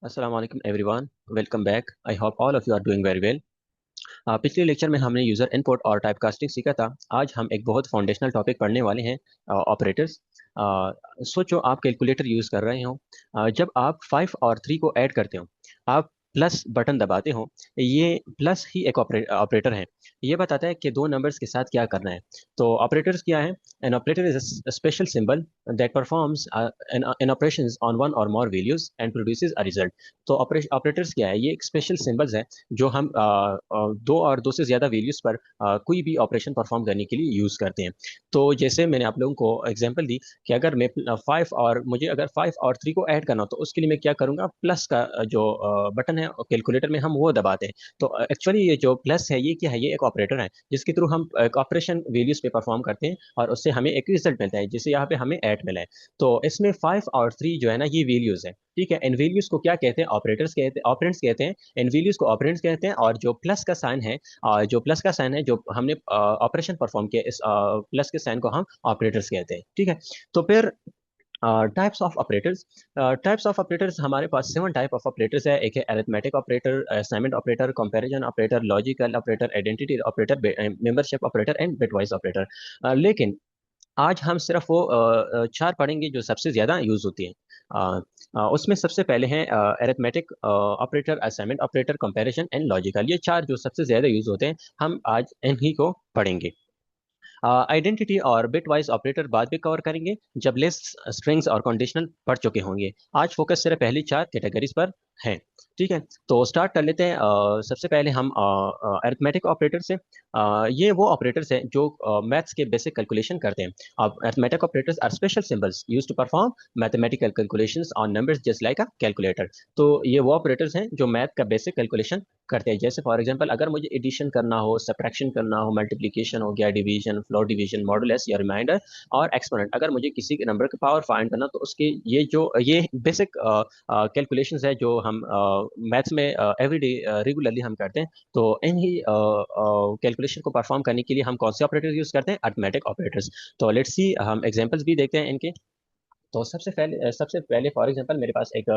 Assalamu alaikum everyone. Welcome back. I hope all of you are doing very well. पिछले lecture में हमने user input और typecasting सीखा था। आज हम एक बहुत फाउंडेशनल टॉपिक पढ़ने वाले हैं, ऑपरेटर्स। सोचो आप कैलकुलेटर यूज़ कर रहे हो। जब आप 5 और 3 को ऐड करते हो, आप प्लस बटन दबाते हो। ये प्लस ही एक ऑपरेटर है। ये बताता है कि दो नंबर्स के साथ क्या करना है। तो ऑपरेटर्स क्या है? An operator is a special symbol that performs an operations on one or more values and produces a result. तो ऑपरेटर्स क्या है? ये एक स्पेशल सिंबल्स है जो हम दो और दो से ज़्यादा वैल्यूज़ पर कोई भी ऑपरेशन परफॉर्म करने के लिए यूज़ करते हैं। तो जैसे मैंने आप लोगों को एग्जांपल दी कि अगर मैं 5 और मुझे अगर 5 और 3 को ऐड करना हो तो उसके लिए मैं क्या करूँगा, प्लस का जो बटन है कैलकुलेटर में हम वो दबाते हैं। तो एक्चुअली ये जो प्लस है ये क्या है? ये एक ऑपरेटर है जिसके थ्रू हम एक ऑपरेशन वैल्यूज़ पे परफॉर्म करते हैं और उससे हमें एक रिजल्ट मिलता है, जैसे यहाँ पे हमें 8 मिला है। तो इसमें 5 और 3 जो है ना, ये वैल्यूज़ है। ठीक है, इन वैल्यूज़ को क्या कहते हैं? ऑपरेटर्स कहते हैं, ऑपरेंड्स कहते हैं। इन वैल्यूज को ऑपरेंड्स कहते हैं। और जो प्लस का साइन है, जो प्लस का साइन है जो हमने ऑपरेशन परफॉर्म किया, इस प्लस के साइन को हम ऑपरेटर्स कहते हैं। ठीक है। तो फिर types of operators. Types of operators हमारे पास 7 टाइप ऑफ ऑपरेटर्स है। एक है arithmetic operator, assignment operator, comparison operator, logical operator, identity operator, membership operator and bitwise operator. लेकिन आज हम सिर्फ वो चार पढ़ेंगे जो सबसे ज़्यादा यूज़ होती हैं। उसमें सबसे पहले हैं arithmetic operator, assignment operator, comparison and logical. ये चार जो सबसे ज़्यादा यूज़ होते हैं, हम आज इन्हीं को पढ़ेंगे। आइडेंटिटी और बिट वाइज ऑपरेटर बाद में कवर करेंगे जब लिस्ट, स्ट्रिंग्स और कंडीशनल पढ़ चुके होंगे। आज फोकस सिर्फ पहली चार कैटेगरीज पर है। ठीक है, तो स्टार्ट कर लेते हैं। सबसे पहले हम अरिथमेटिक ऑपरेटर से। ये वो ऑपरेटर्स हैं जो मैथ्स के बेसिक कैलकुलेशन करते हैं। अब arithmetic operators are special symbols used to perform mathematical calculations on numbers just like a calculator. तो ये वो ऑपरेटर्स हैं जो मैथ का बेसिक कैलकुलेशन करते हैं। जैसे फॉर एग्जांपल अगर मुझे एडिशन करना हो, सब्ट्रैक्शन करना हो, मल्टीप्लिकेशन हो गया, डिवीजन, फ्लोर डिवीजन, मॉडुलस या रिमाइंडर और एक्सपोनेंट, अगर मुझे किसी के नंबर का पावर फाइंड करना तो उसके ये बेसिक कैलकुलेशंस है जो हम मैथ्स में एवरीडे रेगुलरली हम करते हैं। तो इन्हीं कैलकुलेशन को परफॉर्म करने के लिए हम कौन से ऑपरेटर्स यूज करते हैं? Arithmetic operators. तो लेट्स सी, हम एग्जांपल्स भी देखते हैं इनके। तो सबसे पहले फॉर एग्जांपल मेरे पास एक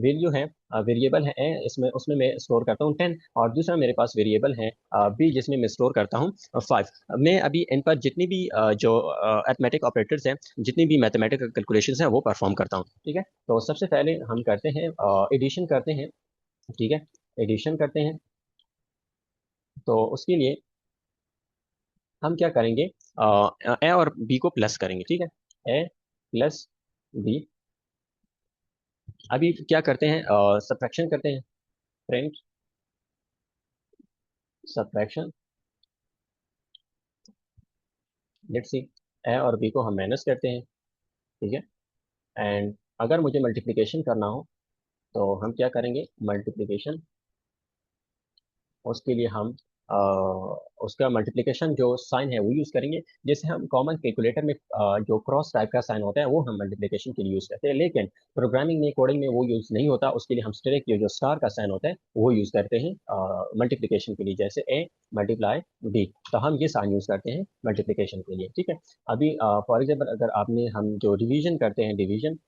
वैल्यू है, वेरिएबल है ए, इसमें उसमें मैं स्टोर करता हूँ 10। और दूसरा मेरे पास वेरिएबल है बी, जिसमें मैं स्टोर करता हूँ 5। मैं अभी इन पर जितनी भी जो अरिथमेटिक ऑपरेटर्स हैं, जितनी भी मैथमेटिकल कैलकुलेशंस हैं, वो परफॉर्म करता हूँ। ठीक है, तो सबसे पहले हम करते हैं एडिशन करते हैं। ठीक है, एडिशन करते हैं। तो उसके लिए हम क्या करेंगे? ए और बी को प्लस करेंगे। ठीक है, ए प्लस बी। अभी क्या करते हैं? सब्ट्रैक्शन करते हैं। Print subtraction. लेट्स सी, ए और बी को हम माइनस करते हैं। ठीक है, एंड अगर मुझे मल्टीप्लिकेशन करना हो तो हम क्या करेंगे? मल्टीप्लिकेशन। उसके लिए हम अ, उसका मल्टीप्लिकेशन जो साइन है वो यूज़ करेंगे। जैसे हम कॉमन कैलकुलेटर में जो क्रॉस टाइप का साइन होता है वो हम मल्टीप्लिकेशन के लिए यूज़ करते हैं, लेकिन प्रोग्रामिंग में, कोडिंग में वो यूज़ नहीं होता। उसके लिए हम स्ट्रेट ये जो स्टार का साइन होता है वो यूज़ करते हैं मल्टीप्लिकेशन के लिए। जैसे ए मल्टीप्लाई बी, तो हम ये साइन यूज़ करते हैं मल्टीप्लिकेशन के लिए। ठीक है, अभी फॉर एग्जाम्पल अगर आपने, हम जो डिवीजन करते हैं, डिवीजन,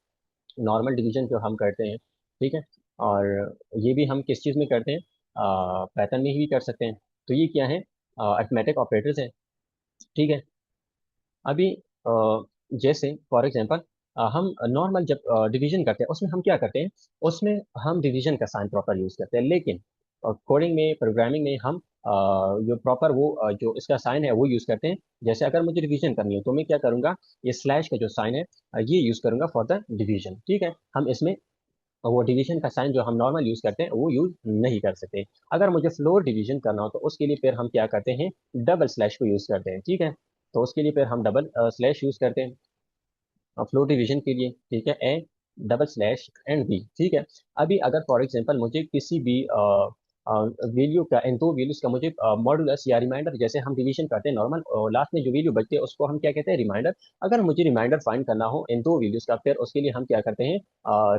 नॉर्मल डिवीजन जो हम करते हैं। ठीक है, और ये भी हम किस चीज़ में करते हैं? पैटर्न में ही कर सकते हैं। तो ये क्या है? अरिथमेटिक ऑपरेटर्स हैं। ठीक है, अभी जैसे फॉर एग्जांपल हम नॉर्मल जब डिवीजन करते हैं उसमें हम क्या करते हैं? उसमें हम डिवीजन का साइन प्रॉपर यूज़ करते हैं, लेकिन कोडिंग में, प्रोग्रामिंग में हम जो प्रॉपर वो जो इसका साइन है वो यूज़ करते हैं। जैसे अगर मुझे डिवीजन करनी है तो मैं क्या करूँगा? ये स्लैश का जो साइन है ये यूज़ करूँगा फॉर द डिवीजन। ठीक है, हम इसमें वो डिवीजन का साइन जो हम नॉर्मल यूज करते हैं वो यूज नहीं कर सकते। अगर मुझे फ्लोर डिवीजन करना हो तो उसके लिए फिर हम क्या करते हैं? डबल स्लैश को यूज करते हैं। ठीक है, तो उसके लिए फिर हम डबल स्लैश यूज करते हैं फ्लोर डिवीजन के लिए। ठीक है, A double slash and B. ठीक है, अभी अगर फॉर एग्जांपल मुझे किसी भी वैल्यू का, इन दो वैल्यूज का मुझे मॉडुलस या रिमाइंडर, जैसे हम डिवीजन करते हैं नॉर्मल, लास्ट में जो वैल्यू बचती है उसको हम क्या कहते हैं? रिमाइंडर। अगर मुझे रिमाइंडर फाइंड करना हो इन दो वैल्यूज का, फिर उसके लिए हम क्या करते हैं?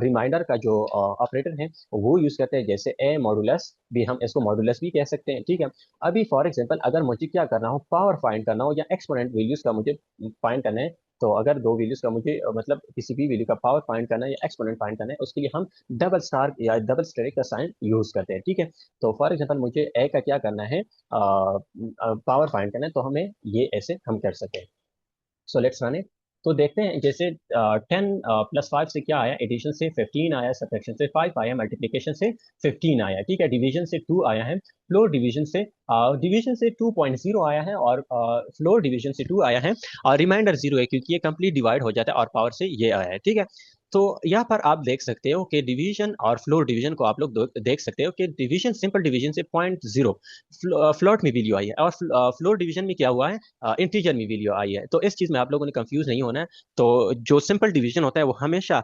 रिमाइंडर का जो ऑपरेटर है वो यूज करते हैं। जैसे ए मॉडुलस भी, हम इसको मॉडुलस भी कह सकते हैं। ठीक है, अभी फॉर एग्जांपल अगर मुझे क्या करना हो? पावर फाइंड करना हो या एक्सपोनेंट वैल्यूज का मुझे फाइंड करना है, तो अगर दो वैल्यूज का मुझे मतलब किसी भी वैल्यू का पावर फाइंड करना है या एक्सपोनेंट फाइंड करना है, उसके लिए हम डबल स्टार या डबल स्टेरिक का साइन यूज करते हैं। ठीक है, तो फॉर एग्जांपल मुझे ए का क्या करना है, पावर फाइंड करना है, तो हमें ये ऐसे हम कर सकते हैं। So let's run it. तो देखते हैं जैसे 10 + 5 से क्या आया, एडिशन से 15 आया, सब्ट्रैक्शन से 5 आया, मल्टीप्लिकेशन से 15 आया। ठीक है, डिवीजन से 2 आया है, फ्लोर डिवीजन से 2.0 आया है, और फ्लोर डिवीजन से 2 आया है, और रिमाइंडर 0 है क्योंकि ये कंप्लीट डिवाइड हो जाता है और पावर से ये आया है। ठीक है, तो यहाँ पर आप देख सकते हो कि डिवीजन और फ्लोर डिवीजन को आप लोग देख सकते हो कि डिवीजन, सिंपल डिवीजन से 0.0 फ्लोट में वैल्यू आई है, और फ्लोर डिवीजन में क्या हुआ है, इंटीजर में वैल्यू आई है। तो इस चीज में आप लोगों ने कंफ्यूज नहीं होना है। तो जो सिंपल डिवीजन होता है वो हमेशा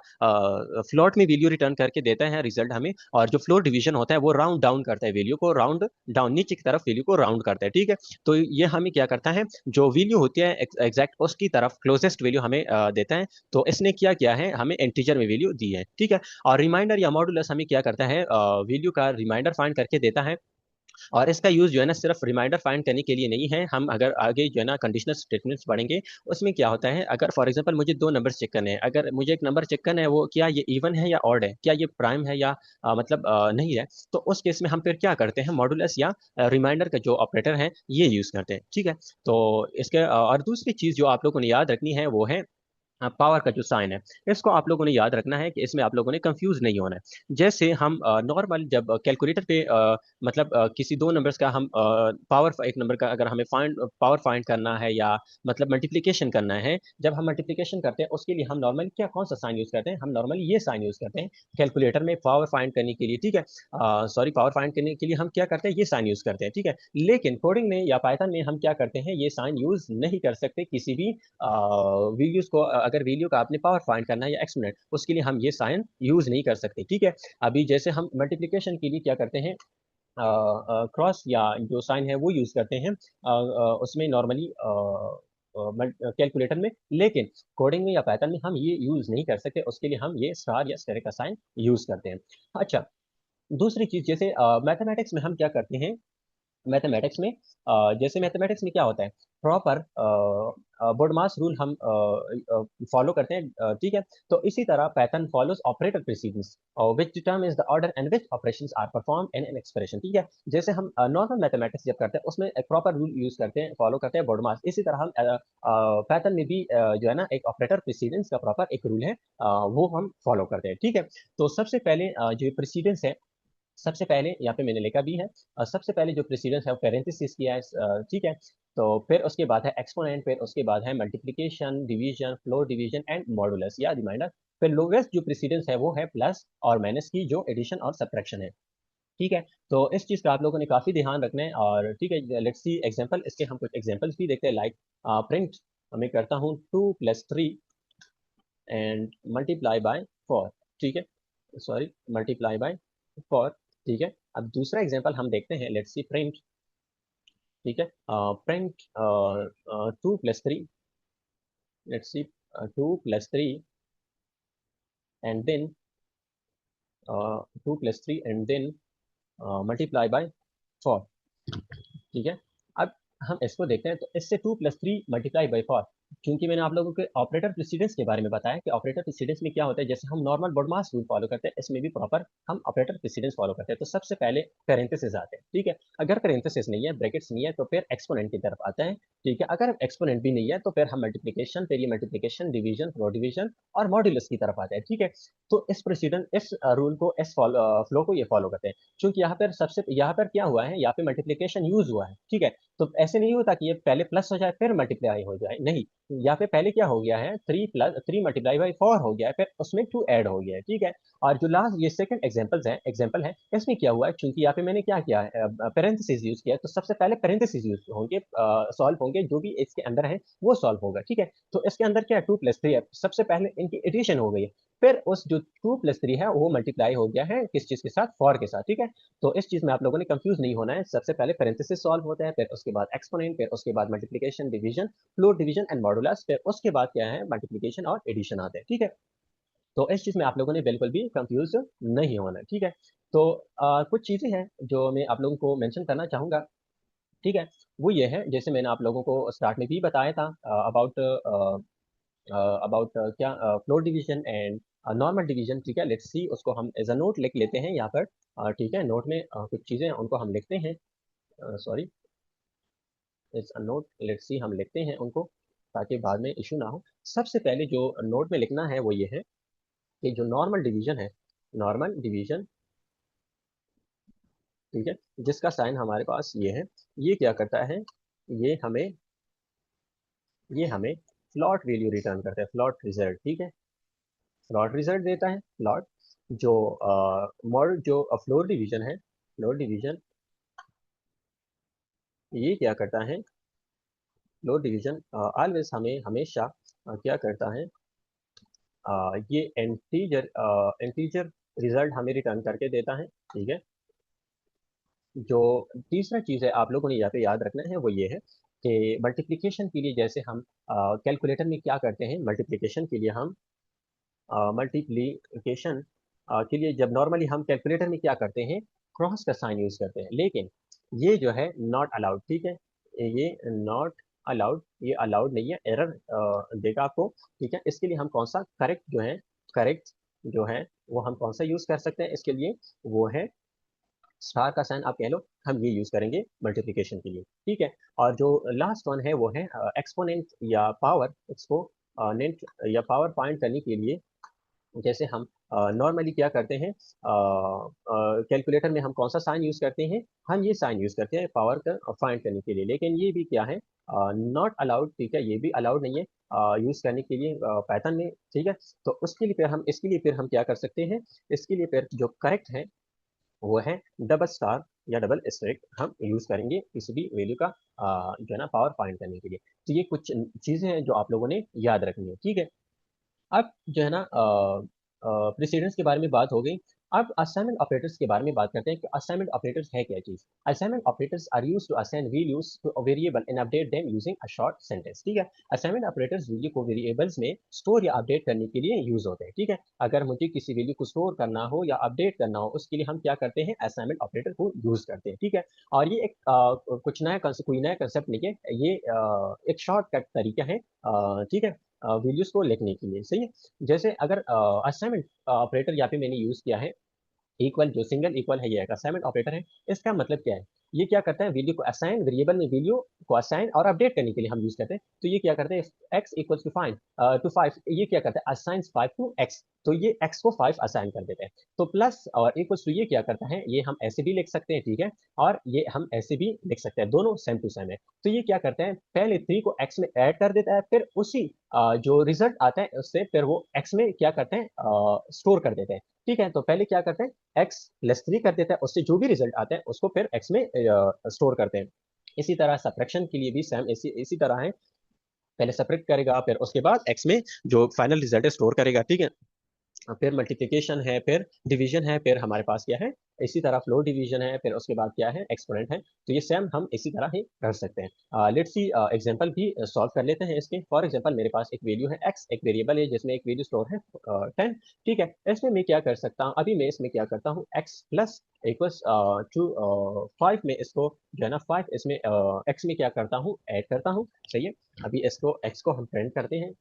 फ्लोट में वैल्यू रिटर्न करके देता है रिजल्ट हमें, और जो फ्लोर डिवीजन होता है वो राउंड डाउन करता है, वैल्यू को राउंड डाउन, नीचे की तरफ वैल्यू को राउंड करता है। ठीक है, तो ये हमें क्या करता है, जो वैल्यू होती है एग्जैक्ट उसकी तरफ क्लोजेस्ट वैल्यू हमें देता है। तो इसने क्या किया है, हमें इंटीजर में वैल्यू दी है। ठीक है, और रिमाइंडर या मॉडुलस हमें क्या करता है, वैल्यू का रिमाइंडर फाइंड करके देता है। और इसका यूज जो है ना सिर्फ रिमाइंडर फाइंड करने के लिए नहीं है, हम अगर आगे जो है ना कंडीशनल स्टेटमेंट्स पढ़ेंगे, उसमें क्या होता है, अगर फॉर एग्जांपल मुझे दो नंबर चेक करने हैं, अगर मुझे एक नंबर चेक करना है वो क्या ये इवन है या ऑड है, क्या ये प्राइम है या मतलब नहीं है, तो उस केस में हम फिर क्या करते हैं, मॉडुलस या रिमाइंडर का जो ऑपरेटर है ये यूज करते हैं। ठीक है, तो इसके और दूसरी चीज जो आप लोगों ने याद रखनी है वो है पावर का जो साइन है, इसको आप लोगों ने याद रखना है कि इसमें आप लोगों ने कंफ्यूज नहीं होना है। जैसे हम नॉर्मल जब कैलकुलेटर पे मतलब किसी दो नंबर्स का हम पावर, एक नंबर का अगर हमें पावर फाइंड करना है या मतलब मल्टीप्लिकेशन करना है, जब हम मल्टीप्लिकेशन करते हैं उसके लिए हम नॉर्मली क्या, कौन सा साइन यूज करते हैं, हम नॉर्मली ये साइन यूज करते हैं कैलकुलेटर में पावर फाइंड करने के लिए। ठीक है, सॉरी, पावर फाइंड करने के लिए हम क्या करते हैं, ये साइन यूज करते हैं। ठीक है, लेकिन कोडिंग में या पाइथन में हम क्या करते हैं, ये साइन यूज नहीं कर सकते किसी भी वैल्यूज को, अगर वैल्यू का आपने पावर फाइंड करना है या एक्सपोनेंट, उसके लिए हम ये साइन यूज नहीं कर सकते। ठीक है, अभी जैसे हम मल्टीप्लिकेशन के लिए क्या करते हैं, क्रॉस या जो साइन है वो यूज करते हैं उसमें नॉर्मली कैलकुलेटर में, लेकिन कोडिंग में या पैटर्न में हम ये यूज नहीं कर सकते, उसके लिए हम ये स्टार या स्टेरिक का साइन यूज करते हैं। अच्छा, दूसरी चीज जैसे मैथमेटिक्स में हम क्या करते हैं, मैथमेटिक्स में जैसे मैथमेटिक्स में क्या होता है, प्रॉपर बोडमास रूल हम फॉलो करते हैं। ठीक है, तो इसी तरह pattern follows operator precedence, which determines the order and which operations are perform in an expression. ठीक है, जैसे हम नॉर्मल मैथमेटिक्स जब करते हैं उसमें एक प्रॉपर रूल यूज करते हैं, फॉलो करते हैं बोडमास, इसी तरह हम पैटर्न में भी जो है ना एक ऑपरेटर प्रेसिडेंस का प्रॉपर एक रूल है, वो हम फॉलो करते हैं। ठीक है, तो सबसे पहले जो प्रेसिडेंस है, सबसे पहले यहाँ पे मैंने लिखा भी है, सबसे पहले जो प्रेसिडेंस है वो पेरेंथेसिस किया है। ठीक है, तो फिर उसके बाद है एक्सपोनेंट, फिर उसके बाद है multiplication, division, floor division and modulus या रिमाइंडर, फिर लोवेस्ट जो प्रेसिडेंस है वो है प्लस और माइनस की जो एडिशन और सब्ट्रैक्शन है। ठीक है, तो इस चीज का आप लोगों ने काफी ध्यान रखना है। और ठीक है, लेट्स सी एग्जांपल, इसके हम कुछ एग्जांपल्स भी देखते हैं, लाइक प्रिंट, मैं करता हूँ 2 + 3 एंड मल्टीप्लाई बाय 4। ठीक है, सॉरी, मल्टीप्लाई बाय 4। ठीक है, अब दूसरा एग्जांपल हम देखते हैं, लेट्स सी प्रिंट। ठीक है, print 2 + 3, let's see 2 + 3 and then 2 + 3 and then multiply by 4। ठीक है, अब हम इसको देखते हैं, तो इससे 2 + 3 मल्टीप्लाई बाई 4, क्योंकि मैंने आप लोगों के ऑपरेटर प्रेसिडेंस के बारे में बताया कि ऑपरेटर प्रेसिडेंस में क्या होता है, जैसे हम नॉर्मल बोडमास रूल फॉलो करते हैं, इसमें भी प्रॉपर हम ऑपरेटर प्रेसिडेंस फॉलो करते हैं। तो सबसे पहले पेरेंथेसिस आते हैं। ठीक है, अगर पेरेंथेसिस नहीं है, ब्रैकेट्स नहीं है, तो फिर एक्सपोनेंट की तरफ आता है। ठीक है, अगर एक्सपोनेंट भी नहीं है तो फिर हम मल्टीप्लिकेशन, फिर ये मल्टीप्लिकेशन, डिवीजन, रो डिवीजन और मॉड्यूलस की तरफ आते हैं। ठीक है, तो इस प्रेसिडेंस, इस रूल को, इस फ्लो को ये फॉलो करते हैं, क्योंकि यहाँ पर क्या हुआ है, यहाँ पे मल्टीप्लिकेशन यूज हुआ है। ठीक है, तो ऐसे नहीं होता कि ये पहले प्लस हो जाए फिर मल्टीप्लाई हो जाए, नहीं, यहाँ पे पहले क्या हो गया है, 3 + 3 × 4 हो गया है, फिर उसमें 2 ऐड हो गया है। ठीक है, और जो लास्ट ये सेकंड एग्जांपल है, इसमें क्या हुआ है, क्योंकि यहाँ पे मैंने क्या किया है, पेरेंथेसिस यूज किया है, तो सबसे पहले पेरेंथेसिस यूज होंगे, सॉल्व होंगे, जो भी इसके अंदर है वो सॉल्व होगा। ठीक है, तो इसके अंदर क्या है, 2 + 3 है, सबसे पहले इनकी एडिशन हो गई है, फिर उस जो 2 + 3 है वो मल्टीप्लाई हो गया है किस चीज के साथ, 4 के साथ। ठीक है, तो इस चीज में आप लोगों ने कंफ्यूज नहीं होना है, सबसे पहले पेरेंथेसिस सॉल्व होता है, फिर उसके बाद एक्सपोनेंट, फिर उसके बाद multiplication, division, floor division and modulus, फिर उसके बाद क्या है, मल्टीप्लिकेशन और एडिशन आते हैं। ठीक है, तो इस चीज में आप लोगों ने बिल्कुल भी कंफ्यूज नहीं होना है। ठीक है, तो कुछ चीजें हैं जो मैं आप लोगों को मेंशन करना चाहूंगा। ठीक है, वो ये है, जैसे मैंने आप लोगों को स्टार्ट में भी बताया था अबाउट अबाउट क्या floor division and normal division, ठीक है। लेट्स सी, उसको हम एज अ नोट लिख लेते हैं यहाँ पर, ठीक है। नोट में कुछ चीज़ें हैं, उनको हम लिखते हैं, sorry, as a note, let's see, हम लिखते हैं उनको ताकि बाद में इशू ना हो। सबसे पहले जो नोट में लिखना है वो ये है कि जो नॉर्मल डिवीजन है, नॉर्मल डिवीजन, ठीक है, जिसका साइन हमारे पास ये है, ये क्या करता है, ये हमें ये हमें फ्लॉट वैल्यू रिटर्न करता है, फ्लॉट रिजल्ट, ठीक है। फ्लॉट रिजल्ट देता है, फ्लॉट। जो मॉड जो फ्लोर डिवीजन है, फ्लोर डिवीजन, ये क्या करता है, फ्लोर डिवीजन ऑलवेज हमें हमेशा क्या करता है, ये इंटीजर रिजल्ट हमें रिटर्न करके देता है, ठीक है। जो तीसरा चीज़ है आप लोगों ने यहाँ पे याद रखना है वो ये है कि मल्टीप्लिकेशन के लिए जैसे हम कैलकुलेटर में क्या करते हैं, मल्टीप्लिकेशन के लिए हम मल्टीप्लिकेशन के लिए जब नॉर्मली हम कैलकुलेटर में क्या करते हैं, क्रॉस का साइन यूज करते हैं, लेकिन ये जो है नॉट अलाउड, ठीक है। ये नॉट अलाउड, ये अलाउड नहीं है, एरर देगा आपको, ठीक है। इसके लिए हम कौन सा करेक्ट जो है, करेक्ट जो है वो हम कौन सा यूज कर सकते हैं इसके लिए, वो है स्टार का साइन आप कह लो, हम ये यूज करेंगे मल्टीप्लिकेशन के लिए, ठीक है। और जो लास्ट वन है वो है एक्सपोनेंट या पावर एक्सपोनेंट या पावर फाइंड करने के लिए, जैसे हम नॉर्मली क्या करते हैं, कैलकुलेटर में हम कौन सा साइन यूज करते हैं, हम ये साइन यूज करते हैं पावर का फाइंड करने के लिए, लेकिन ये भी क्या है, नॉट अलाउड, ठीक है, ये भी अलाउड नहीं है यूज करने के लिए पैटर्न में, ठीक है। तो उसके लिए फिर हम, इसके लिए फिर हम क्या कर सकते हैं, इसके लिए फिर जो करेक्ट है वो है डबल स्टार या डबल स्ट्रिक हम यूज करेंगे किसी भी वैल्यू का जो है ना पावर फाइंड करने के लिए। तो ये कुछ चीजें हैं जो आप लोगों ने याद रखनी है, ठीक है। अब जो है ना प्रेसिडेंस के बारे में बात हो गई। अब असाइनमेंट ऑपरेटर्स के बारे में बात करते हैं कि असाइनमेंट ऑपरेटर्स है क्या चीज। Assignment operators are used to assign values to a variable and update them using a short sentence, ठीक है। असाइनमेंट ऑपरेटर्स वैल्यू को वेरिएबल्स में स्टोर या अपडेट करने के लिए यूज होते हैं, ठीक है। अगर मुझे किसी वैल्यू को स्टोर करना हो या अपडेट करना हो उसके लिए हम क्या करते हैं, असाइनमेंट ऑपरेटर को यूज करते हैं, ठीक है। और ये एक कुछ नया कोई नया कंसेप्ट नहीं है, ये एक शॉर्टकट तरीका है, ठीक है, वैल्यूज को लिखने के लिए, सही है। जैसे अगर असाइनमेंट ऑपरेटर यहाँ पे मैंने यूज किया है, इक्वल, जो सिंगल इक्वल है ये एक असाइनमेंट ऑपरेटर है। इसका मतलब क्या है, ये क्या करता है, वैल्यू को असाइन, वेरिएबल में वैल्यू को असाइन और अपडेट करने के लिए हम यूज करते हैं। तो ये क्या करते हैं, x equals to five to five, ये क्या करता है, असाइन 5 टू एक्स, तो ये एक्स को 5 असाइन कर देते हैं। तो प्लस और इक्वल्स टू ये क्या करता है, ये हम ऐसे भी लिख सकते हैं, ठीक है, और ये हम ऐसे भी लिख सकते हैं, दोनों सेम टू सेम है। तो ये क्या करते हैं, पहले 3 को एक्स में ऐड कर देता है, फिर उसी जो रिजल्ट आता है उससे फिर वो एक्स में क्या करते हैं, स्टोर कर देते हैं, ठीक है। तो पहले क्या करते हैं, एक्स प्लस 3 कर देता है, उससे जो भी रिजल्ट आता है उसको फिर एक्स में स्टोर करते हैं। इसी तरह सब्ट्रैक्शन के लिए भी सेम इसी इसी तरह है, पहले सेपरेट करेगा फिर उसके बाद एक्स में जो फाइनल रिजल्ट है स्टोर करेगा, ठीक है। फिर मल्टीप्लिकेशन है, फिर डिवीजन है, फिर हमारे पास क्या है, इसी तरह फ्लोर डिवीजन है, फिर उसके बाद क्या है, एक्सपोनेंट है। तो ये सेम हम इसी तरह ही कर सकते हैं। लेट्स सी एग्जांपल भी सॉल्व कर लेते हैं इसके। फॉर एग्जांपल मेरे पास एक वैल्यू है एक्स, एक वेरिएबल है जिसमें एक वैल्यू स्टोर है 10, ठीक है। इसमें मैं क्या कर सकता हूँ, अभी मैं इसमें क्या करता हूँ, एक्स प्लस इक्वल्स टू 5 में इसको जो है ना 5 इसमें एक्स में क्या करता हूँ, ऐड करता हूँ, सही है। अभी इसको एक्स को हम प्रिंट करते हैं,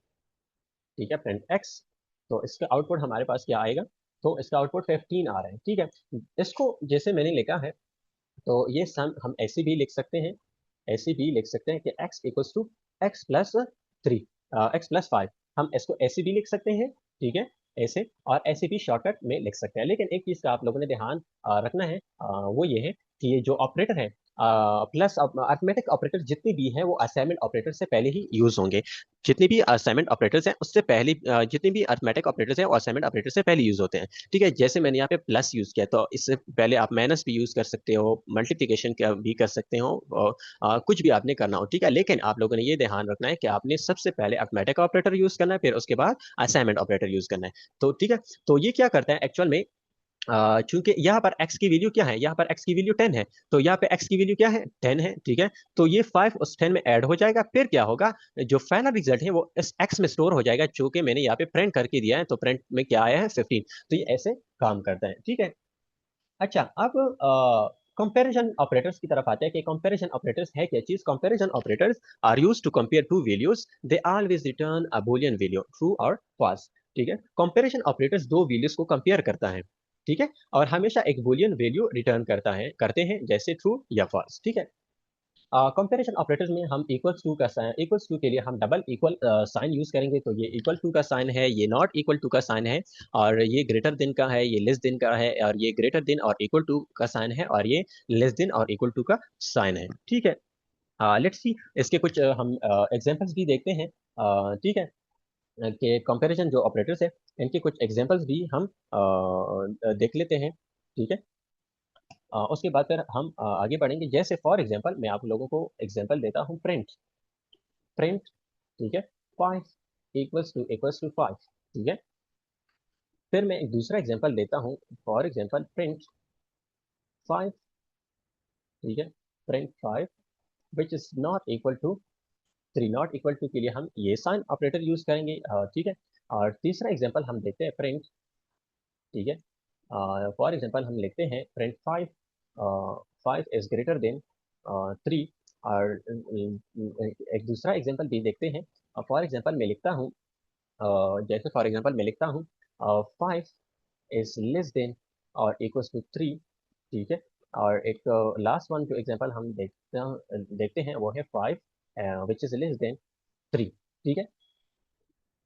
ठीक है, प्रिंट एक्स। तो इसका आउटपुट हमारे पास क्या आएगा, तो इसका आउटपुट 15 आ रहा है, ठीक है। इसको जैसे मैंने लिखा है, तो ये सम हम ऐसे भी लिख सकते हैं, ऐसे भी लिख सकते हैं कि x equals to x plus 3, x plus 5, हम इसको ऐसे भी लिख सकते हैं, ठीक है, ऐसे, और ऐसे भी शॉर्टकट में लिख सकते हैं। लेकिन एक चीज का आप लोगों ने ध्यान रखना है, वो ये है कि ये जो ऑपरेटर है, प्लस अर्थमेटिक ऑपरेटर जितने भी हैं वो असाइनमेंट ऑपरेटर से पहले ही यूज होंगे। जितने भी असाइनमेंट ऑपरेटर्स हैं उससे पहले, जितने भी अर्थमेटिक ऑपरेटर्स हैं वो असाइनमेंट ऑपरेटर से पहले यूज होते हैं, ठीक है। जैसे मैंने यहाँ पे प्लस यूज किया, तो इससे पहले आप माइनस भी यूज कर सकते हो, मल्टीप्लिकेशन भी कर सकते हो, और कुछ भी आपने करना हो, ठीक है। लेकिन आप लोगों ने ये ध्यान रखना है कि आपने सबसे पहले अर्थमेटिक ऑपरेटर यूज करना है, फिर उसके बाद असाइनमेंट ऑपरेटर यूज करना है। तो ठीक है, तो ये क्या करता है एक्चुअल में, चूंकि यहाँ पर x की वैल्यू क्या है, यहाँ पर x की वैल्यू 10 है, तो यहाँ पे x की वैल्यू क्या है, 10 है, ठीक है। तो ये 5 उस 10 में ऐड हो जाएगा, फिर क्या होगा, जो फाइनल रिजल्ट है वो इस x में स्टोर हो जाएगा, चूंकि मैंने यहाँ पे प्रिंट करके दिया है, तो प्रिंट में क्या आया है, 15। तो ये ऐसे काम करता है, ठीक है। अच्छा, अब कंपैरिजन ऑपरेटर्स की तरफ आते हैं कि कंपैरिजन ऑपरेटर्स है क्या चीज। Comparison operators are used to compare two values, they always return a Boolean value true और फॉल्स। ठीक है, कंपैरिजन ऑपरेटर्स दो वैल्यूज को कंपेयर करता है, ठीक है, और हमेशा एक बूलियन वैल्यू रिटर्न करते हैं, जैसे ट्रू या फॉल्स। ठीक है, कंपैरिजन ऑपरेटर्स में हम इक्वल्स टू का साइन, इक्वल्स टू के लिए हम डबल इक्वल साइन यूज करेंगे। तो ये इक्वल टू का साइन है, ये नॉट इक्वल टू का साइन है, और ये ग्रेटर देन का है, ये लेस देन का है, और ये ग्रेटर देन और इक्वल टू का साइन है, और ये लेस देन और इक्वल टू का साइन है। ठीक है, लेट्स सी इसके कुछ हम एग्जांपल्स भी देखते हैं। ठीक है, कि कंपैरिजन जो ऑपरेटर्स है इनके कुछ एग्जांपल्स भी हम देख लेते हैं। ठीक है, उसके बाद फिर हम आगे बढ़ेंगे। जैसे फॉर एग्जांपल मैं आप लोगों को एग्जांपल देता हूँ, प्रिंट प्रिंट। ठीक है, 5 इक्वल्स टू 5। ठीक है, फिर मैं एक दूसरा एग्जांपल देता हूँ, फॉर एग्जांपल प्रिंट 5। ठीक है, print 5 which is not equal to 3। Not equal to के लिए हम ये साइन ऑपरेटर यूज करेंगे। ठीक है, और तीसरा एग्जांपल हम देखते हैं प्रिंट। ठीक है, फॉर एग्जांपल हम लिखते हैं प्रिंट 5, 5 इज ग्रेटर देन 3। और एक दूसरा एग्जांपल भी देखते हैं। फॉर एग्जांपल मैं लिखता हूँ, जैसे फॉर एग्जांपल मैं लिखता हूँ 5 इज लेस देन और इक्वल्स टू 3। ठीक है, और एक लास्ट वन जो एग्जांपल हम देखते हैं वो है 5 विच इज लेस देन 3। ठीक है,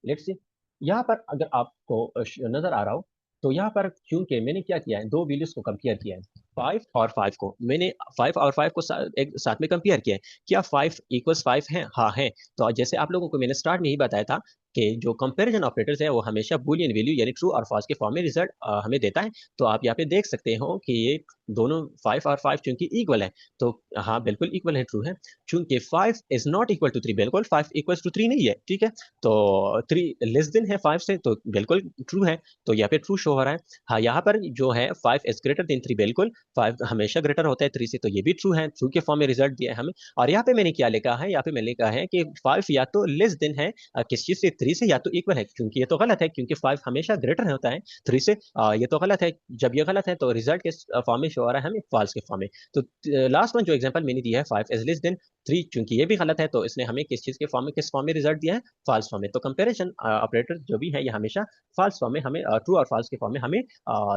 लेट्स सी, यहाँ पर अगर आपको नजर आ रहा हो, तो यहाँ पर चूंकि मैंने क्या किया है, दो वैल्यूज को कंपेयर किया है, 5 और 5 को मैंने 5 और 5 को एक साथ में कंपेयर किया है। क्या 5 = 5 है? हाँ है। तो जैसे आप लोगों को मैंने स्टार्ट में ही बताया था कि जो कंपैरिजन ऑपरेटर्स है वो हमेशा बूलियन वैल्यू यानी ट्रू और फॉल्स के फॉर्म में रिजल्ट हमें देता है। तो आप यहाँ पे देख सकते हो कि ये दोनों 5 और 5 चूंकि इक्वल है, तो हाँ बिल्कुल इक्वल है, ट्रू है। चूंकि 5 इज नॉट इक्वल टू 3, बिल्कुल 5 = 3 नहीं है। ठीक है, तो 3 लेस देन है 5 से, तो बिल्कुल ट्रू है, तो यहाँ पे ट्रू शो हो रहा है। हाँ, यहाँ पर जो है 5 इज ग्रेटर देन 3, बिल्कुल 5 हमेशा ग्रेटर होता है 3 से, तो ये भी ट्रू है, ट्रू के फॉर्म में रिजल्ट दिया है हमें। और यहाँ पे मैंने क्या लिखा है, यहाँ पे मैंने लिखा है कि 5 या तो लेस देन है किस चीज से, 3 से, या तो इक्वल है, क्योंकि ये तो गलत है, क्योंकि 5 हमेशा ग्रेटर होता है 3 से। ये तो गलत है। जब ये गलत है तो रिजल्ट किस फॉर्म में शो हो रहा है हमें, फॉल्स के फॉर्म में। तो लास्ट वन जो एग्जाम्पल मैंने दिया है 5 इज लेस देन 3, चूंकि ये भी गलत है, तो इसने हमें किस चीज के फॉर्म में, किस फॉर्म में रिजल्ट दिया है, फॉल्स फॉर्म में। तो कंपैरिजन ऑपरेटर जो भी है ये हमेशा फॉल्स फॉर्म में हमें, ट्रू और फॉल्स के फॉर्म में हमें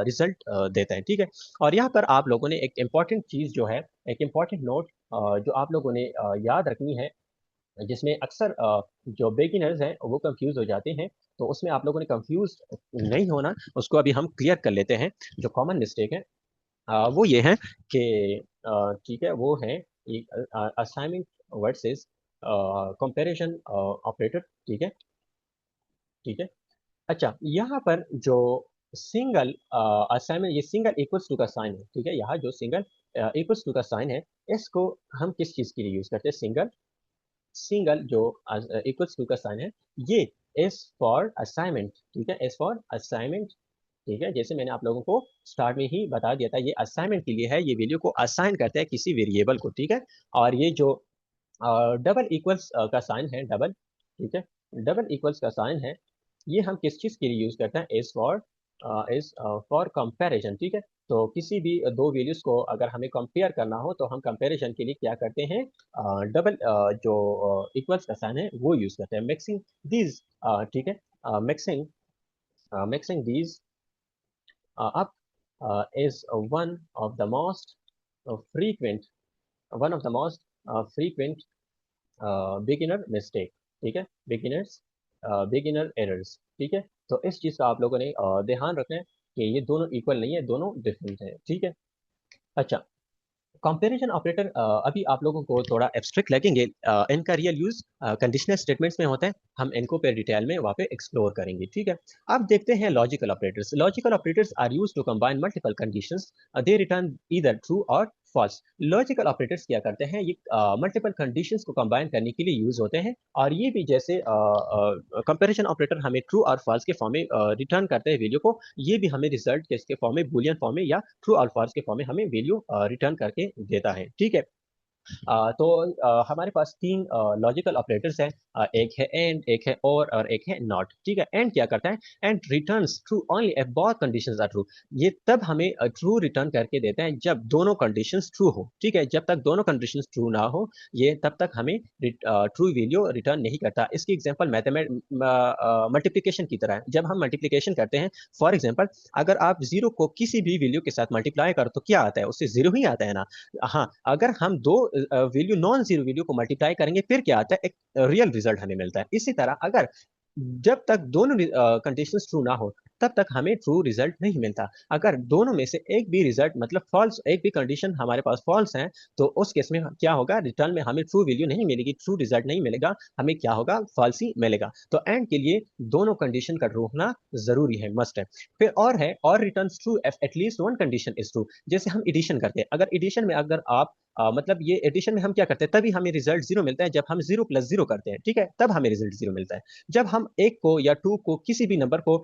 रिजल्ट देता है। ठीक है, और यहाँ पर आप लोगों ने एक इम्पॉर्टेंट चीज जो है, एक इम्पॉर्टेंट नोट जो आप लोगों ने याद रखनी है, जिसमें अक्सर जो बिगिनर्स हैं वो कंफ्यूज हो जाते हैं, तो उसमें आप लोगों ने कंफ्यूज नहीं होना, उसको अभी हम क्लियर कर लेते हैं। जो कॉमन मिस्टेक है वो ये है कि ठीक है, वो है असाइनमेंट वर्सेस कंपैरिजन ऑपरेटर। ठीक है, ठीक है। अच्छा, यहाँ पर जो सिंगल असाइनमेंट, ये सिंगल इक्वल्स टू का साइन है। ठीक है, यहाँ जो सिंगल इक्वल्स टू का साइन है, इसको हम किस चीज के लिए यूज करते हैं? सिंगल, सिंगल जो इक्वल्स टू का साइन है, ये इज फॉर असाइनमेंट। ठीक है, इज फॉर असाइनमेंट। ठीक है, जैसे मैंने आप लोगों को स्टार्ट में ही बता दिया था, ये असाइनमेंट के लिए है, ये वैल्यू को असाइन करते हैं किसी वेरिएबल को। ठीक है, और ये जो डबल इक्वल्स का साइन है, डबल, ठीक है, डबल इक्वल्स का साइन है, ये हम किस चीज के लिए यूज करते हैं? Is for comparison. ठीक है, तो किसी भी दो वैल्यूज को अगर हमें कंपेयर करना हो, तो हम कंपैरिजन के लिए क्या करते हैं? डबल जो इक्वल्स का साइन है वो यूज करते हैं। मिक्सिंग दीज, ठीक है, mixing mixing these up is frequent one of the most frequent beginner mistake. ठीक है, बिगिनर एरर्स। ठीक है, तो इस चीज का आप लोगों ने ध्यान रखना है कि ये दोनों इक्वल नहीं है, दोनों डिफरेंट है। ठीक है, अच्छा, कंपैरिजन ऑपरेटर अभी आप लोगों को थोड़ा एब्स्ट्रैक्ट लगेंगे, इनका रियल यूज कंडीशनल स्टेटमेंट्स में होता है, हम इनको पे डिटेल में वहाँ पे एक्सप्लोर करेंगे। ठीक है, अब देखते हैं logical operators. Logical operators are use to combine multiple conditions, they return either true और फॉल्स। लॉजिकल ऑपरेटर्स क्या करते हैं, ये मल्टीपल कंडीशंस को कंबाइन करने के लिए यूज होते हैं, और ये भी जैसे कंपैरिजन ऑपरेटर हमें ट्रू और फॉल्स के फॉर्म में रिटर्न करते हैं वैल्यू को, ये भी हमें रिजल्ट किसके फॉर्म में, बूलियन फॉर्म में या ट्रू और फॉल्स के फॉर्म में हमें वैल्यू रिटर्न करके देता है। ठीक है, तो हमारे पास तीन लॉजिकल ऑपरेटर्स हैं। एक है एंड, एक है और एक है नॉट। ठीक है, एंड क्या करता है, and returns true only if both conditions are true. ये तब हमें ट्रू रिटर्न करके देता है जब दोनों कंडीशंस ट्रू हो। ठीक है, जब तक दोनों कंडीशंस ट्रू ना हो ये तब तक हमें ट्रू वैल्यू रिटर्न नहीं करता। इसकी एग्जांपल मल्टीप्लिकेशन की तरह है। जब हम मल्टीप्लिकेशन करते हैं, फॉर एग्जांपल अगर आप जीरो को किसी भी वैल्यू के साथ मल्टीप्लाई करो तो क्या आता है, उससे जीरो ही आता है ना। हाँ, अगर हम दो वैल्यू नॉन जीरो वैल्यू को मल्टीप्लाई करेंगे फिर क्या आता है, एक रियल रिजल्ट हमें मिलता है। इसी तरह अगर जब तक दोनों कंडीशंस ट्रू ना हो तब तक हमें ट्रू रिजल्ट नहीं मिलता। अगर दोनों में से एक भी रिजल्ट मतलब फॉल्स, एक भी कंडीशन हमारे पास फॉल्स है तो उस केस में क्या होगा, रिटर्न में हमें ट्रू वैल्यू नहीं मिलेगी, ट्रू रिजल्ट नहीं मिलेगा, हमें क्या होगा, फॉल्स ही मिलेगा। तो एंड के लिए दोनों कंडीशन का ट्रू होना जरूरी है, मस्ट है। फिर और है, और returns true if at least one condition is true. जैसे हम एडिशन करते हैं, अगर एडिशन में अगर आप मतलब ये एडिशन में हम क्या करते हैं, तभी हमें रिजल्ट जीरो मिलता है जब हम जीरो प्लस जीरो करते हैं। ठीक है, तब हमें रिजल्ट जीरो मिलता है। जब हम एक को या टू को किसी भी नंबर को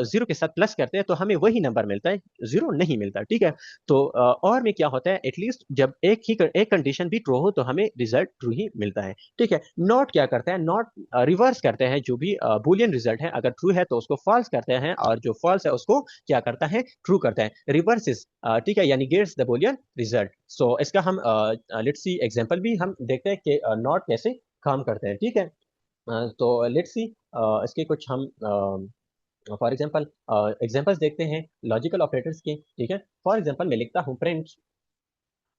जीरो के साथ प्लस करते हैं तो हमें वही नंबर मिलता है, जीरो नहीं मिलता। ठीक है, तो और में क्या होता है, एटलीस्ट जब एक कंडीशन भी ट्रू हो तो हमें रिजल्ट ट्रू ही मिलता है। ठीक है, नॉट क्या करता है, नॉट रिवर्स करते हैं जो भी बुलियन रिजल्ट है, अगर ट्रू है तो उसको फॉल्स करते हैं और जो फॉल्स है उसको क्या करता है, ट्रू करता है, रिवर्सेस। ठीक है, यानी गेट्स द बुलियन रिजल्ट। सो इसका हम लेट्स सी एग्जांपल भी हम देखते हैं कि नॉट कैसे काम करते हैं। ठीक है, तो लेट्स सी इसके कुछ हम फॉर एग्जांपल एग्जांपल्स देखते हैं लॉजिकल ऑपरेटर्स के। ठीक है, फॉर एग्जांपल मैं लिखता हूँ print,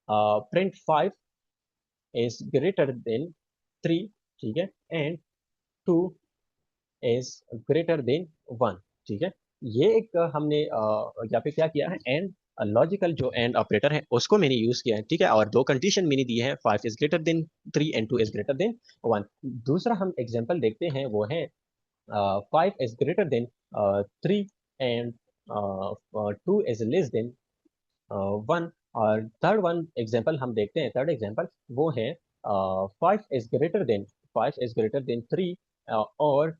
print 5 is greater than 3। ठीक है, एंड 2 इज ग्रेटर देन 1। ठीक है, ये एक हमने यहाँ पे क्या किया है, एंड लॉजिकल जो एंड ऑपरेटर है उसको मैंने यूज किया है। ठीक है, और दो कंडीशन मैंने दी है, 5 is greater than 3 and 2 is greater than 1। दूसरा हम एग्जांपल देखते हैं, वो है 5 is greater than 3 and 2 is less than 1। और थर्ड वन एग्जांपल हम देखते हैं, थर्ड एग्जांपल वो है 5 is greater than 3 और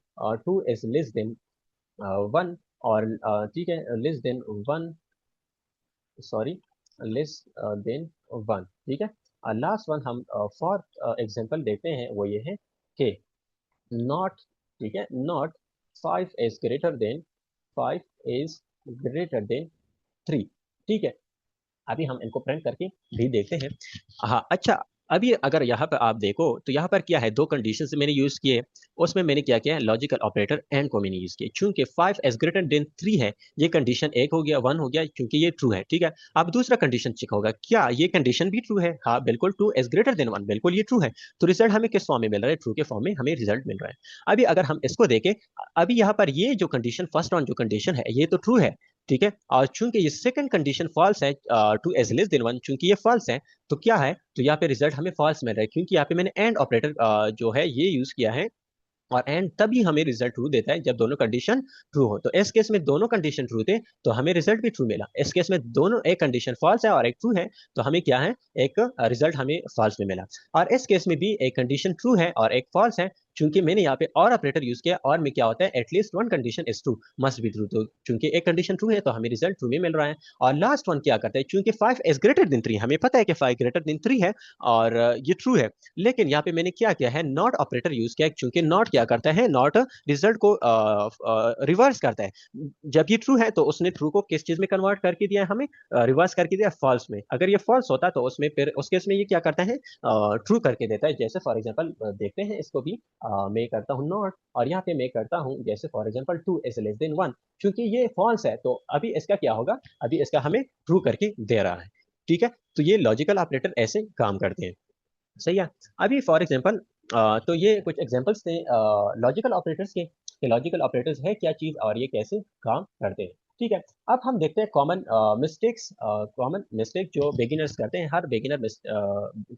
2 is less than 1। और ठीक है, less than 1, sorry, less than 1। ठीक है, लास्ट वन हम फोर्थ एग्जांपल देखते हैं, वो ये है कि नॉट, ठीक है, not 5 is greater than 5 is greater than 3। ठीक है, अभी हम इनको प्रिंट करके भी देखते हैं। हाँ, अच्छा, अभी अगर यहाँ पर आप देखो तो यहाँ पर क्या है, दो कंडीशन मैंने यूज किए, उसमें मैंने क्या किया है, लॉजिकल ऑपरेटर एंड को मैंने यूज किया। चूंकि 5 एज ग्रेटर देन 3 है, ये कंडीशन एक हो गया, वन हो गया, क्योंकि ये ट्रू है। ठीक है, अब दूसरा कंडीशन चेक होगा, क्या ये कंडीशन भी ट्रू है, हाँ बिल्कुल, 2 एज ग्रेटर देन 1, बिल्कुल ये ट्रू है। तो रिजल्ट हमें किस फॉर्म में मिल रहा है, ट्रू के फॉर्म में हमें रिजल्ट मिल रहा है। अभी अगर हम इसको देखें, अभी यहाँ पर ये जो कंडीशन, फर्स्ट वन जो कंडीशन है ये तो ट्रू है। ठीक है, और चूंकि ये सेकंड कंडीशन फॉल्स है, 2 एज लेस देन 1, चूंकि ये फॉल्स है तो क्या है, तो यहाँ पे रिजल्ट हमें फॉल्स मिल रहा है, क्योंकि यहाँ पे मैंने एंड ऑपरेटर जो है ये यूज किया है। और एंड तभी हमें रिजल्ट ट्रू देता है जब दोनों कंडीशन ट्रू हो। तो इस केस में दोनों कंडीशन ट्रू थे तो हमें रिजल्ट भी ट्रू मिला। इस केस में दोनों, एक कंडीशन फॉल्स है और एक ट्रू है, तो हमें क्या है, एक रिजल्ट हमें फॉल्स में मिला। और इस केस में भी एक कंडीशन ट्रू है और एक फॉल्स है, चूंकि मैंने यहाँ पे और ऑपरेटर यूज किया, और में क्या होता है, at least one condition is true, must be true. तो चूंकि एक कंडीशन ट्रू है तो हमें रिजल्ट ट्रू में मिल रहा है। और लास्ट वन क्या करता है, चूंकि 5 इज ग्रेटर देन 3, हमें पता है कि 5 ग्रेटर देन 3 है और ये ट्रू है, लेकिन यहाँ पे मैंने क्या किया है, नॉट ऑपरेटर यूज किया, क्योंकि नॉट क्या करता है, नॉट रिजल्ट को रिवर्स करता है। जब ये ट्रू है तो उसने ट्रू को किस चीज में कन्वर्ट करके दिया है, हमें रिवर्स करके दिया फॉल्स में। अगर ये फॉल्स होता तो उसमें फिर उस केस में ये क्या करता है, ट्रू करके देता है। जैसे फॉर एग्जांपल देखते हैं इसको भी, मैं करता हूँ नॉट और यहाँ पे मैं करता हूँ जैसे for example 2 is less than 1, क्योंकि ये फॉल्स है तो अभी इसका क्या होगा, अभी इसका हमें ट्रू करके दे रहा है। ठीक है, तो ये लॉजिकल ऑपरेटर ऐसे काम करते हैं। सही है, अभी फॉर एग्जांपल तो ये कुछ एग्जांपल्स थे लॉजिकल ऑपरेटर्स के, लॉजिकल ऑपरेटर्स है क्या चीज और ये कैसे काम करते हैं। ठीक है, अब हम देखते हैं कॉमन मिस्टेक्स, कॉमन मिस्टेक जो बिगिनर्स करते हैं, हर बिगिनर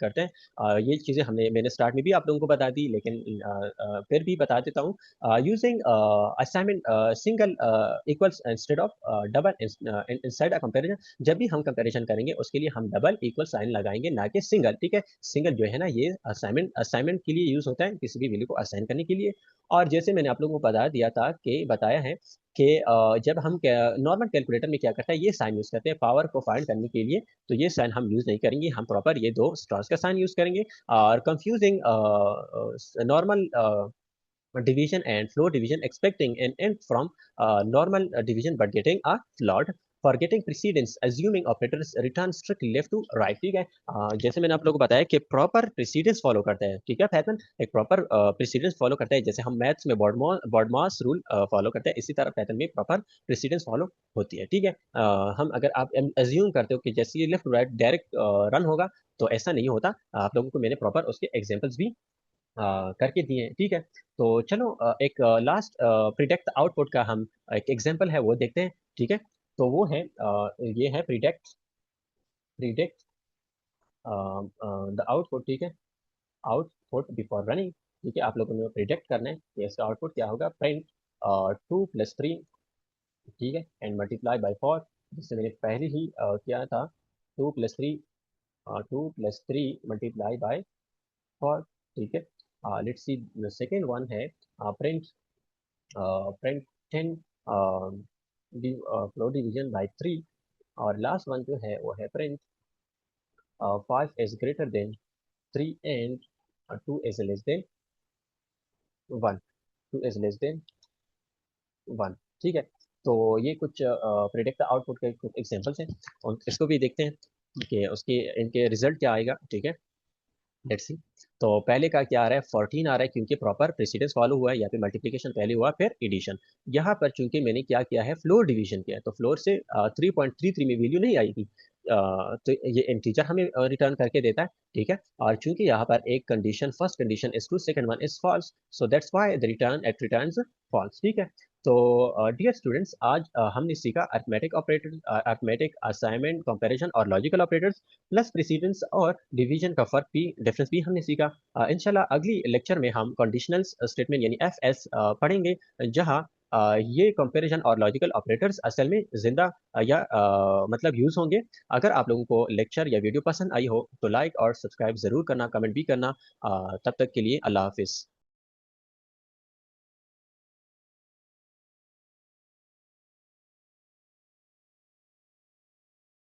करते हैं। ये चीजें हमने, मैंने स्टार्ट में भी आप लोगों को बता दी, लेकिन फिर भी बता देता हूँ। Using assignment single equals instead of double inside a comparison. जब भी हम कंपैरिजन करेंगे उसके लिए हम डबल इक्वल साइन लगाएंगे, ना कि सिंगल। ठीक है, सिंगल जो है ना ये असाइनमेंट असाइनमेंट के लिए यूज होता है, किसी भी वैल्यू को असाइन करने के लिए। और जैसे मैंने आप लोगों को बता दिया था कि बताया है कि जब हम नॉर्मल कैलकुलेटर में क्या करता है, ये साइन यूज करते हैं पावर को फाइंड करने के लिए, तो ये साइन हम यूज नहीं करेंगे, हम प्रॉपर ये दो स्टार्स का साइन यूज करेंगे। और confusing normal division and floor division expecting an end from normal division but getting a flawed forgetting precedence assuming operators return strictly left to right। ठीक है, जैसे मैंने आप लोगों को बताया कि प्रॉपर प्रेसिडेंस फॉलो करता है। ठीक है फैशन, एक प्रॉपर प्रेसिडेंस फॉलो करता है, जैसे हम मैथ्स में बॉडमास रूल फॉलो करते हैं, इसी तरह पैटर्न में प्रॉपर प्रेसिडेंस फॉलो होती है। ठीक है, हम अगर आप एज्यूम करते हो कि जैसे ये लेफ्ट राइट डायरेक्ट रन होगा, तो ऐसा नहीं होता। आप लोगों को मैंने प्रॉपर उसके एग्जांपल्स भी करके दिए हैं। ठीक है, तो चलो एक लास्ट प्रिडिक्ट आउटपुट का हम एक एग्जांपल है वो देखते हैं। ठीक है, तो वो है ये है प्रिडिक्ट प्रिडिक्ट द आउटपुट। ठीक है, आउटपुट बिफोर रनिंग। ठीक है, आप लोगों ने प्रिडिक्ट करना है कि इसका आउटपुट क्या होगा। प्रिंट 2 + 3, ठीक है, एंड मल्टीप्लाई बाई 4, जिससे मैंने पहले ही किया था। 2 + 3, 2 + 3 मल्टीप्लाई बाई 4। ठीक है, let's see the second one है print print 10 floor division by 3। और लास्ट वन जो है वो है print 5 is greater than 3 and 2 is less than 1, 2 is less than 1। ठीक है, तो ये कुछ प्रिडिक्ट आउटपुट के कुछ एग्जांपल्स हैं, और इसको भी देखते हैं कि उसके इनके रिजल्ट क्या आएगा। ठीक है, लेट्स सी। तो पहले का क्या आ रहा है, 14 आ रहा है, क्योंकि प्रॉपर प्रेसिडेंस फॉलो हुआ है, या फिर मल्टीप्लिकेशन पहले हुआ फिर एडिशन। यहाँ पर चूंकि मैंने क्या किया है, फ्लोर डिवीजन किया है, तो फ्लोर से 3.33 में वैल्यू नहीं आएगी, तो ये इंटीजर हमें रिटर्न करके देता है। ठीक है, और चूंकि यहाँ पर एक condition, first condition is true, second one is false, so that's why the return at returns false. ठीक है, तो डियर स्टूडेंट्स, आज हमने सीखा arithmetic operator, arithmetic assignment, comparison और लॉजिकल ऑपरेटर्स प्लस प्रेसिडेंस और डिवीजन का फर्क भी, डिफरेंस भी हमने सीखा। इंशाल्लाह अगली लेक्चर में हम कंडीशनल स्टेटमेंट यानी एफएस पढ़ेंगे, जहां ये कंपैरिजन और लॉजिकल ऑपरेटर्स असल में जिंदा या मतलब यूज होंगे। अगर आप लोगों को लेक्चर या वीडियो पसंद आई हो तो लाइक और सब्सक्राइब जरूर करना, कमेंट भी करना। तब तक के लिए अल्लाह हाफिज।